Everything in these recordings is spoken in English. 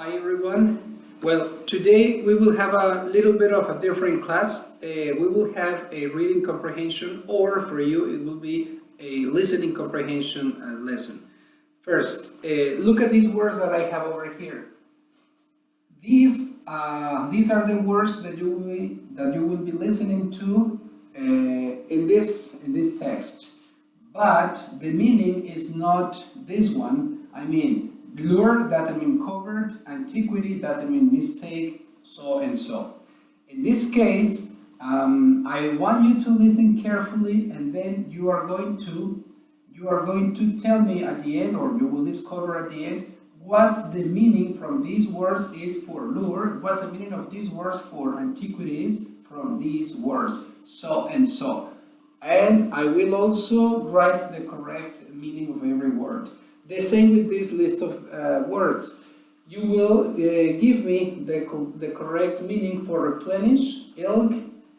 Hi everyone. Well, today we will have a little bit of a different class. We will have a reading comprehension, or for you it will be a listening comprehension lesson. First, look at these words that I have over here. These are the words that you will be listening to in this text. But the meaning is not this one. I mean, lure doesn't mean covered, antiquity doesn't mean mistake, so and so. In this case, I want you to listen carefully, and then you are going to tell me at the end, or you will discover at the end, what the meaning from these words is for lure, what the meaning of these words for antiquity is from these words, so and so. And I will also write the correct meaning of every word. The same with this list of words. You will give me the correct meaning for replenish, ilk,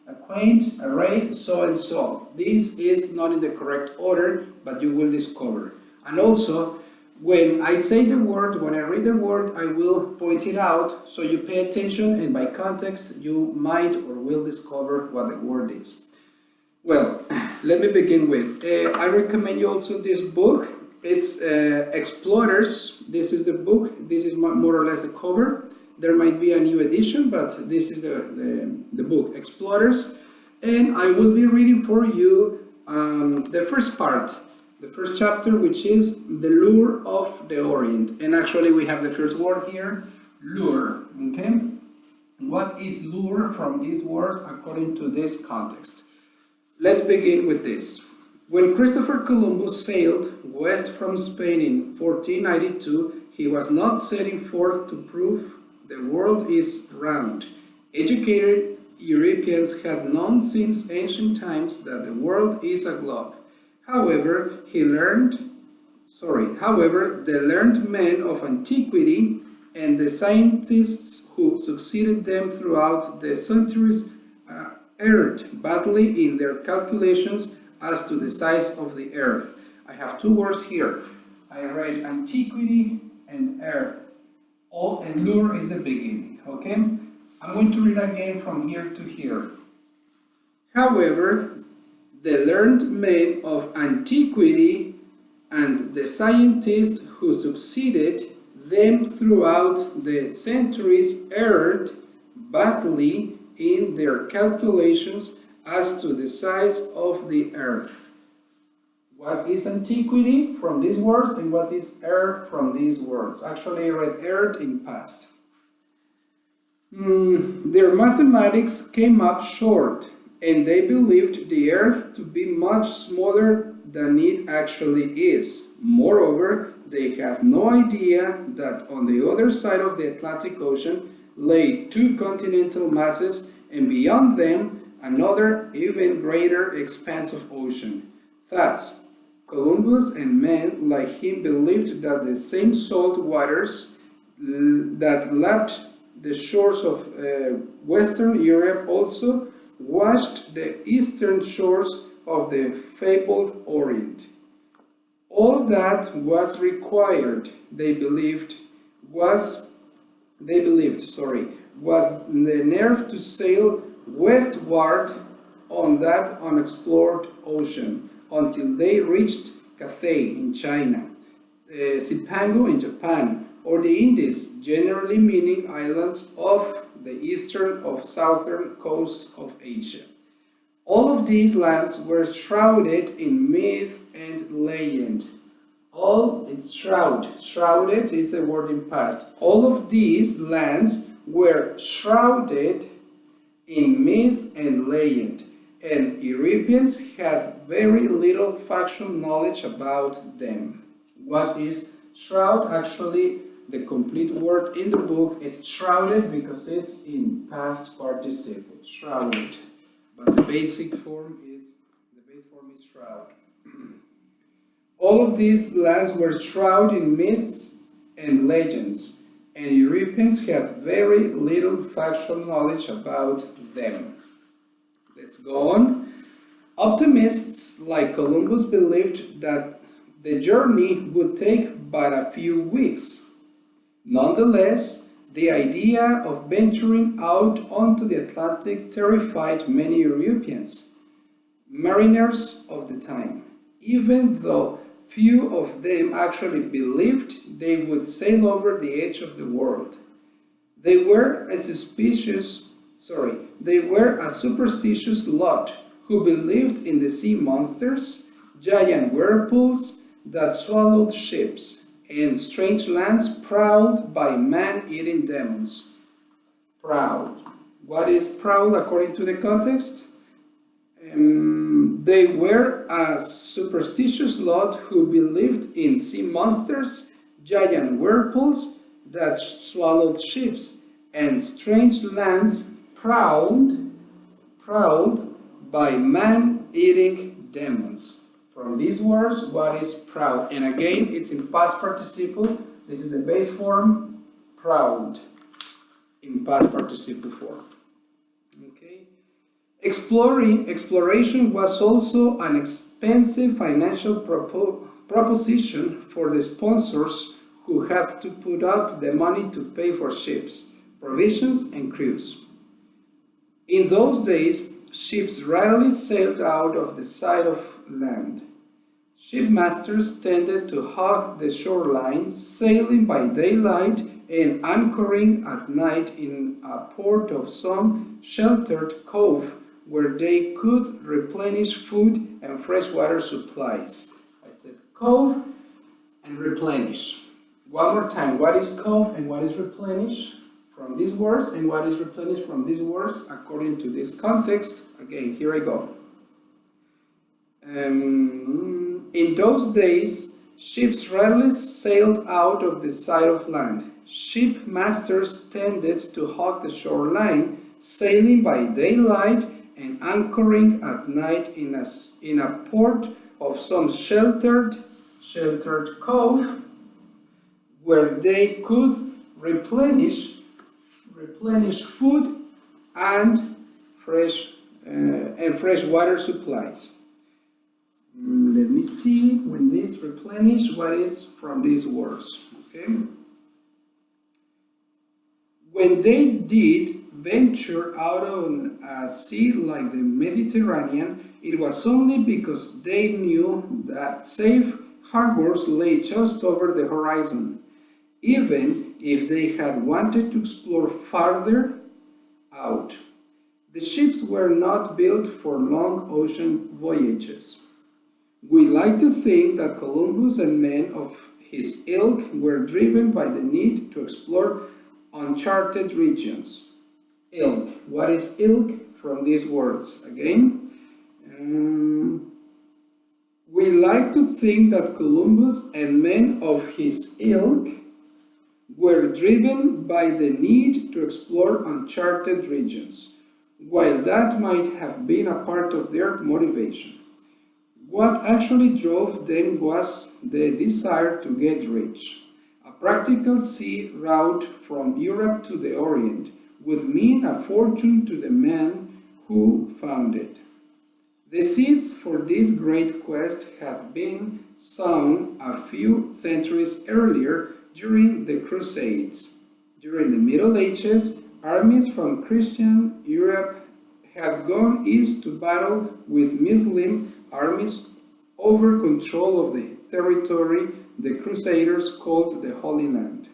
acquaint, array, so and so. This is not in the correct order, but you will discover. And also, when I say the word, when I read the word, I will point it out, so you pay attention, and by context, you might or will discover what the word is. Well, let me begin with, I recommend you also this book. It's Explorers. This is the book. This is more or less the cover. There might be a new edition, but this is the book, Explorers. And I will be reading for you the first part, the first chapter, which is the lure of the Orient. And actually we have the first word here, lure, okay? What is lure from these words according to this context? Let's begin with this. When Christopher Columbus sailed west from Spain in 1492, he was not setting forth to prove the world is round. Educated Europeans had known since ancient times that the world is a globe. However, the learned men of antiquity and the scientists who succeeded them throughout the centuries erred badly in their calculations as to the size of the earth. I have two words here. I read antiquity and err. And lure is the beginning, okay? I'm going to read again from here to here. However, the learned men of antiquity and the scientists who succeeded them throughout the centuries erred badly in their calculations as to the size of the earth. What is antiquity from these words, and what is err from these words? Actually, I read erred in past. Their mathematics came up short, and they believed the earth to be much smaller than it actually is. Moreover, they have no idea that on the other side of the Atlantic Ocean lay two continental masses, and beyond them another even greater expanse of ocean. Thus, Columbus and men like him believed that the same salt waters that lapped the shores of Western Europe also washed the eastern shores of the fabled Orient. All that was required, they believed, was the nerve to sail westward on that unexplored ocean until they reached Cathay in China, Zipangu in Japan, or the Indies, generally meaning islands off the eastern or southern coast of Asia. All of these lands were shrouded in myth and legend. Shrouded is the word in past. All of these lands were shrouded in myth and legend, and Europeans had very little factual knowledge about them. What is shroud? Actually, the complete word in the book is shrouded because it's in past participle, shrouded. But the base form is shroud. All of these lands were shrouded in myths and legends, and Europeans had very little factual knowledge about them. Let's go on. Optimists like Columbus believed that the journey would take but a few weeks. Nonetheless, The idea of venturing out onto the Atlantic terrified many Europeans, mariners of the time, even though few of them actually believed they would sail over the edge of the world. They were a superstitious lot who believed in the sea monsters, giant whirlpools that swallowed ships, and strange lands prowled by man-eating demons. Proud. What is proud according to the context? They were a superstitious lot who believed in sea monsters, giant whirlpools that swallowed ships, and strange lands prowled by man-eating demons. From these words, what is proud? And again, it's in past participle. This is the base form, proud, in past participle form. Okay. Exploration was also an expensive financial proposition for the sponsors who had to put up the money to pay for ships, provisions, and crews. In those days, ships rarely sailed out of the sight of land. Shipmasters tended to hug the shoreline, sailing by daylight and anchoring at night in a port of some sheltered cove where they could replenish food and freshwater supplies. I said cove and replenish. One more time, what is cove and what is replenish? From these words, and what is replenished from these words according to this context. Again, here I go. In those days, ships rarely sailed out of the sight of land. Shipmasters tended to hug the shoreline, sailing by daylight and anchoring at night in a port of some sheltered cove where they could replenish food and fresh water supplies. Let me see when this replenish, what is from these words. Okay. When they did venture out on a sea like the Mediterranean, it was only because they knew that safe harbors lay just over the horizon, even if they had wanted to explore farther out. The ships were not built for long ocean voyages. We like to think that Columbus and men of his ilk were driven by the need to explore uncharted regions. Ilk. What is ilk? From these words. Again. We like to think that Columbus and men of his ilk were driven by the need to explore uncharted regions, while that might have been a part of their motivation. What actually drove them was the desire to get rich. A practical sea route from Europe to the Orient would mean a fortune to the man who found it. The seeds for this great quest have been sown a few centuries earlier during the Crusades. During the Middle Ages, armies from Christian Europe had gone east to battle with Muslim armies over control of the territory the Crusaders called the Holy Land,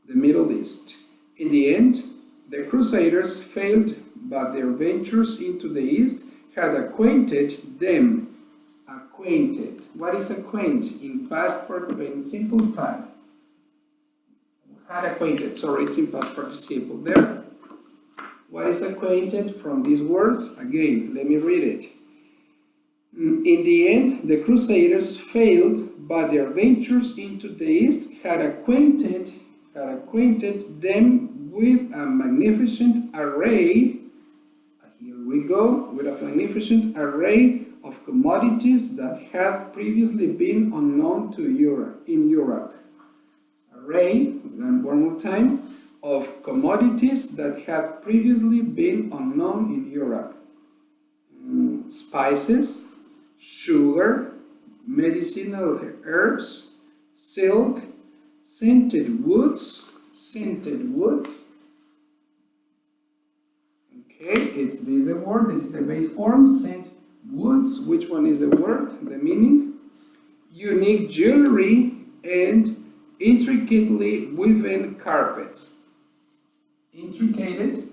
the Middle East. In the end, the Crusaders failed, but their ventures into the East had acquainted them. Acquainted. What is acquaint? In past participle, in simple past. Had acquainted. Sorry, it's in past participle. There. What is acquainted? From these words. Again, let me read it. In the end, the Crusaders failed, but their ventures into the East had acquainted them with a magnificent array. Here we go, with a magnificent array of commodities that had previously been unknown to Europe. Array, one more time, of commodities that had previously been unknown in Europe. Spices, sugar, medicinal herbs, silk, scented woods, scented woods. Okay, it's this the word, this is the base form, scent woods. Which one is the word, the meaning? Unique jewelry and intricately woven carpets. Intricate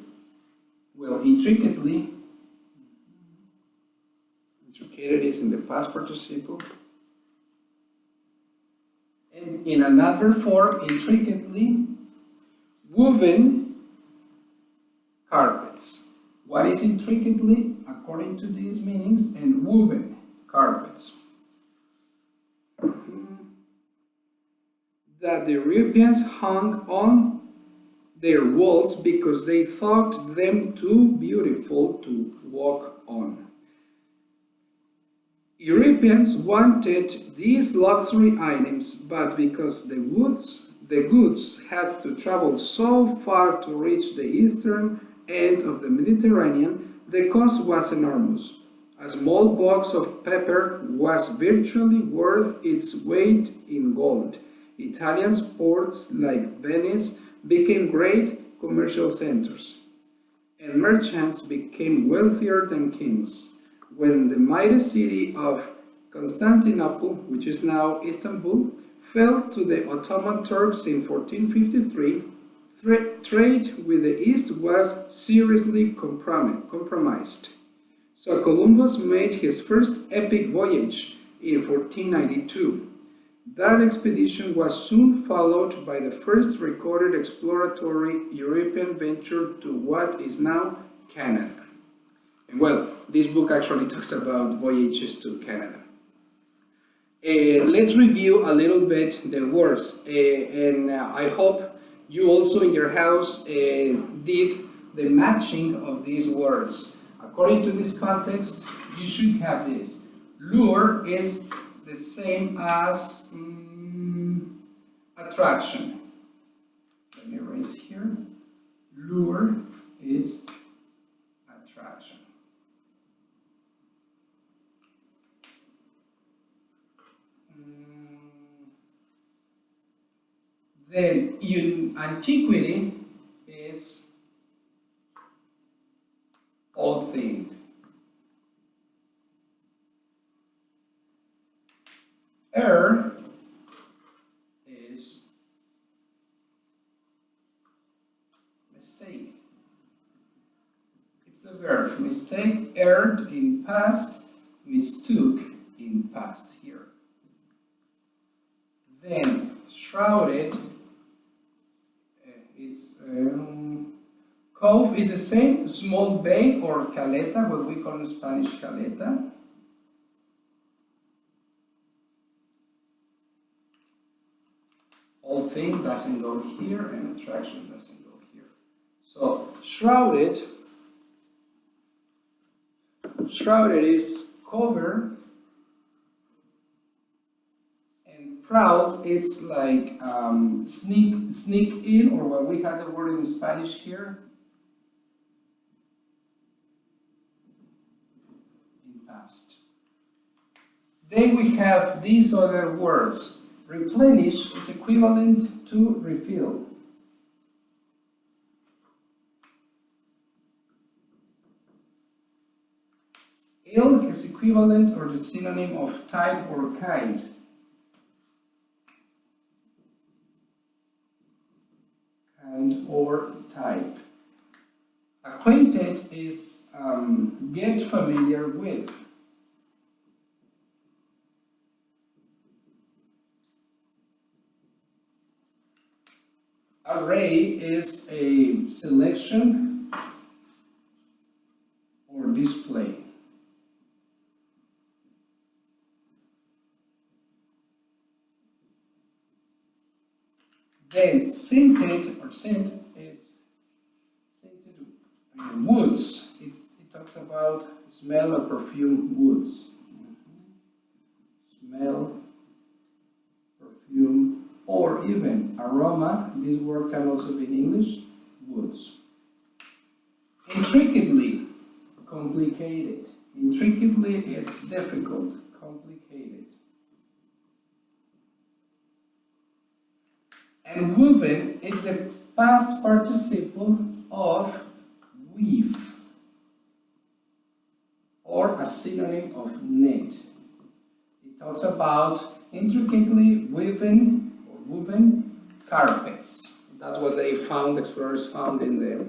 is in the past participle. And in another form, intricately woven carpets. What is intricately, according to these meanings, and woven carpets? That the Europeans hung on their walls because they thought them too beautiful to walk on. Europeans wanted these luxury items, but because the goods had to travel so far to reach the eastern end of the Mediterranean, the cost was enormous. A small box of pepper was virtually worth its weight in gold. Italian ports like Venice became great commercial centers, and merchants became wealthier than kings. When the mighty city of Constantinople, which is now Istanbul, fell to the Ottoman Turks in 1453, trade with the East was seriously compromised. So Columbus made his first epic voyage in 1492. That expedition was soon followed by the first recorded exploratory European venture to what is now Canada. And well, this book actually talks about voyages to Canada. Let's review a little bit the words, and I hope you also in your house did the matching of these words. According to this context, you should have this. Lure is the same as attraction. Let me erase here. Lure is attraction. Then antiquity is old thing. Error is mistake. It's a verb. Mistake, erred in past, mistook in past here. Then shrouded, it's cove is the same, small bay or caleta, what we call in Spanish caleta. Old thing doesn't go here, and attraction doesn't go here. So shrouded is cover, and proud it's like sneak in, or what we had the word in Spanish here, in past. Then we have these other words. Replenish is equivalent to refill. Ilk is equivalent or the synonym of type or kind. Kind or type. Acquainted is get familiar with. Array is a selection or display. Then scented or scent is scented woods. It talks about smell or perfume woods. Smell, perfume, or even aroma. This word can also be in English, woods. Intricately, complicated. Intricately, it's difficult, complicated. And woven is the past participle of weave, or a synonym of knit. It talks about intricately woven carpets. That's what they found, explorers found in the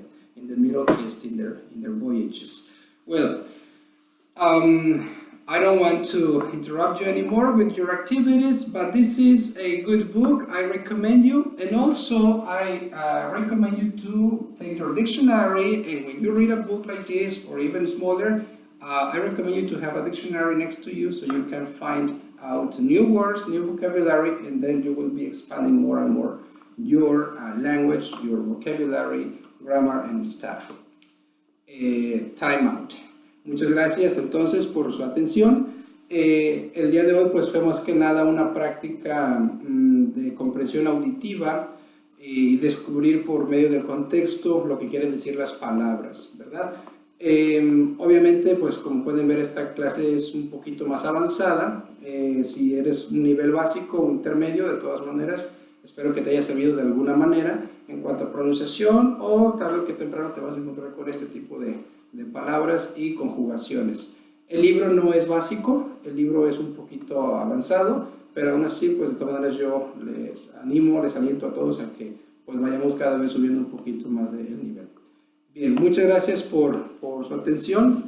Middle East in their voyages. Well, I don't want to interrupt you anymore with your activities, but this is a good book. I recommend you, and also I recommend you to take your dictionary, and when you read a book like this, or even smaller, I recommend you to have a dictionary next to you so you can find out new words, new vocabulary, and then you will be expanding more and more your language, your vocabulary, grammar, and stuff. Time out. Muchas gracias entonces por su atención. El día de hoy pues fue más que nada una práctica de comprensión auditiva y descubrir por medio del contexto lo que quieren decir las palabras, ¿verdad? Obviamente pues como pueden ver esta clase es un poquito más avanzada. Si eres un nivel básico o intermedio, de todas maneras espero que te haya servido de alguna manera en cuanto a pronunciación, o tarde que temprano te vas a encontrar con este tipo de palabras y conjugaciones. El libro no es básico, el libro es un poquito avanzado, pero aún así, pues de todas maneras yo les animo, les aliento a todos a que pues vayamos cada vez subiendo un poquito más del nivel. Bien, muchas gracias por su atención.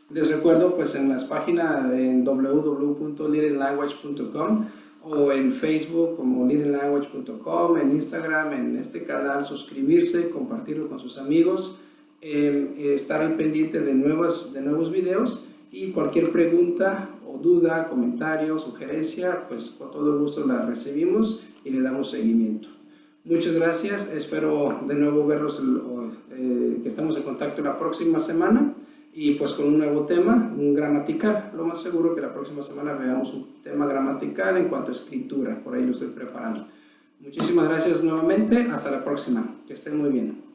Les recuerdo pues en las páginas en www.literalanguage.com o en Facebook como literalanguage.com, en Instagram, en este canal, suscribirse, compartirlo con sus amigos, estar al pendiente de nuevos videos, y cualquier pregunta o duda, comentario, sugerencia, pues con todo gusto la recibimos y le damos seguimiento. Muchas gracias, espero de nuevo verlos, que estamos en contacto la próxima semana y pues con un nuevo tema, un gramatical. Lo más seguro que la próxima semana veamos un tema gramatical en cuanto a escritura, por ahí lo estoy preparando. Muchísimas gracias nuevamente, hasta la próxima, que estén muy bien.